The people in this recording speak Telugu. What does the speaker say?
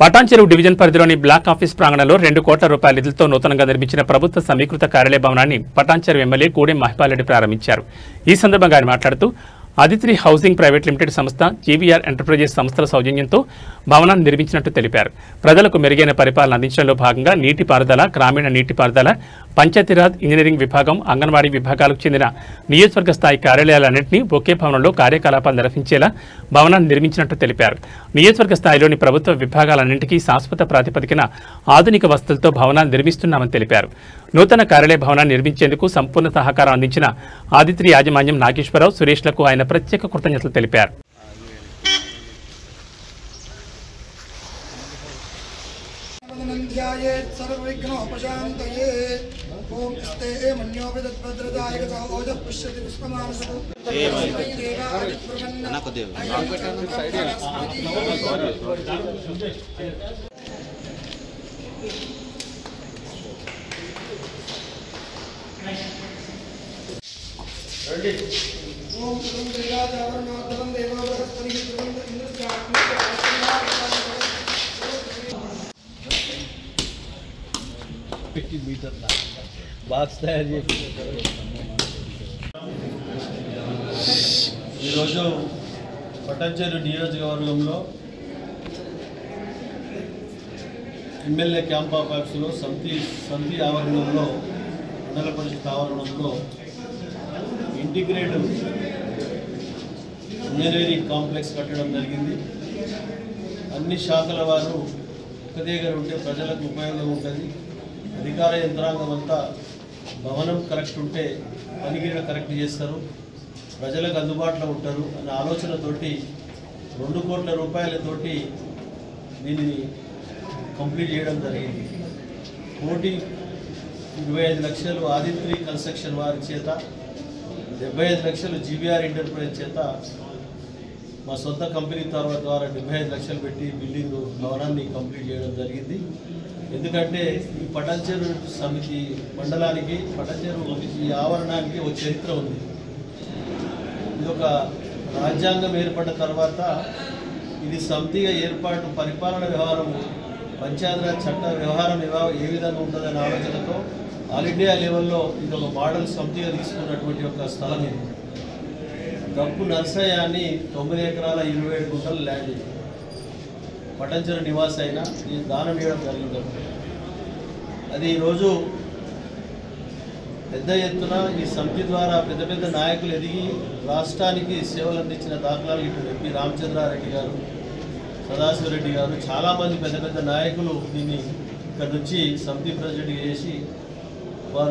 పటాన్చెరు డివిజన్ పరిధిలోని బ్లాక్ ఆఫీస్ ప్రాంగణంలో 2 కోట్ల రూపాయల నిధులతో నూతనంగా నిర్మించిన ప్రభుత్వ సమీకృత కార్యాలయ భవనాన్ని పటాన్చెరు ఎమ్మెల్యే గూడెం మహిపాల్ రెడ్డి ప్రారంభించారు. ఈ సందర్భంగా ఆయన మాట్లాడుతూ ఆదిత్రి హౌసింగ్ ప్రైవేట్ లిమిటెడ్ సంస్థ, జీవీఆర్ ఎంటర్ప్రైజెస్ సంస్థల సౌజన్యంతో భవనాన్ని నిర్మించినట్టు తెలిపారు. ప్రజలకు మెరుగైన పరిపాలన అందించడంలో భాగంగా నీటిపారుదల, గ్రామీణ నీటిపారుదల, పంచాయతీరాజ్, ఇంజనీరింగ్ విభాగం, అంగన్వాడీ విభాగాలకు చెందిన నియోజకవర్గ స్థాయి కార్యాలయాలన్నింటినీ ఒకే భవనంలో కార్యకలాపాలు నిర్వహించేలా భవనాన్ని నిర్మించినట్టు తెలిపారు. నియోజకవర్గ స్థాయిలోని ప్రభుత్వ విభాగాలన్నింటికీ శాశ్వత ప్రాతిపదికన ఆధునిక వసతులతో భవనాన్ని నిర్మిస్తున్నామని తెలిపారు. నూతన కార్యాలయ భవనాన్ని నిర్మించేందుకు సంపూర్ణ సహకారం అందించిన ఆదిత్రి యాజమాన్యం నాగేశ్వరరావు, సురేష్లకు ఆయన ప్రత్యేక కృతజ్ఞతలు తెలిపారు. ఈరోజు పటాన్చెరు నియోజకవర్గంలో ఎమ్మెల్యే క్యాంప్ ఆఫీసులో సమితి ఆవరణంలో, మండల పరిషత్ ఆవరణంలో ఇంటిగ్రేటెడ్ ఇంజనీరింగ్ కాంప్లెక్స్ కట్టడం జరిగింది. అన్ని శాఖల వారు ఒక దగ్గర ఉంటే ప్రజలకు ఉపయోగం ఉంటుంది. అధికార యంత్రాంగం అంతా భవనం కరెక్ట్ ఉంటే పనిగిర కరెక్ట్ చేస్తారు, ప్రజలకు అందుబాటులో ఉంటారు అన్న ఆలోచనతోటి 2 కోట్ల రూపాయలతోటి దీనిని కంప్లీట్ చేయడం జరిగింది. 1,25 లక్షలు ఆదిత్రి కన్స్ట్రక్షన్ వారి చేత, 75 లక్షలు జీవీఆర్ ఎంటర్ప్రైజ్ చేత, మా సొంత కంపెనీ ద్వారా 75 లక్షలు పెట్టి బిల్డింగ్ భవనాన్ని కంప్లీట్ చేయడం జరిగింది. ఎందుకంటే ఈ పటాన్చెరు సమితి మండలానికి, పటాన్చెరు ఈ ఆవరణానికి ఒక చరిత్ర ఉంది. ఇది ఒక రాజ్యాంగం ఏర్పడిన తర్వాత ఇది సమితిగా ఏర్పాటు, పరిపాలన వ్యవహారం, పంచాయతీరాజ్ చట్ట వ్యవహారం ఏ విధంగా ఉంటుందనే ఆలోచనతో ఆల్ ఇండియా లెవెల్లో ఇది ఒక మోడల్ సమితిగా తీసుకున్నటువంటి ఒక స్థలం. ఇది గప్పు నర్సయ్య అని 9 ఎకరాల 27 గుంటలు ల్యాండ్ పటాన్చెరు నివాసి అయినా ఈ దానం ఇవ్వడం జరిగింది. అది ఈరోజు పెద్ద ఎత్తున ఈ సమితి ద్వారా పెద్ద పెద్ద నాయకులు ఎదిగి రాష్ట్రానికి సేవలు అందించిన దాఖలాలు ఇటు ఎంపీ రామచంద్రారెడ్డి గారు, సదాశివరెడ్డి గారు, చాలామంది పెద్ద పెద్ద నాయకులు దీన్ని ఇక్కడ నుంచి సమితి ప్రెసిడెంట్ చేసి వారు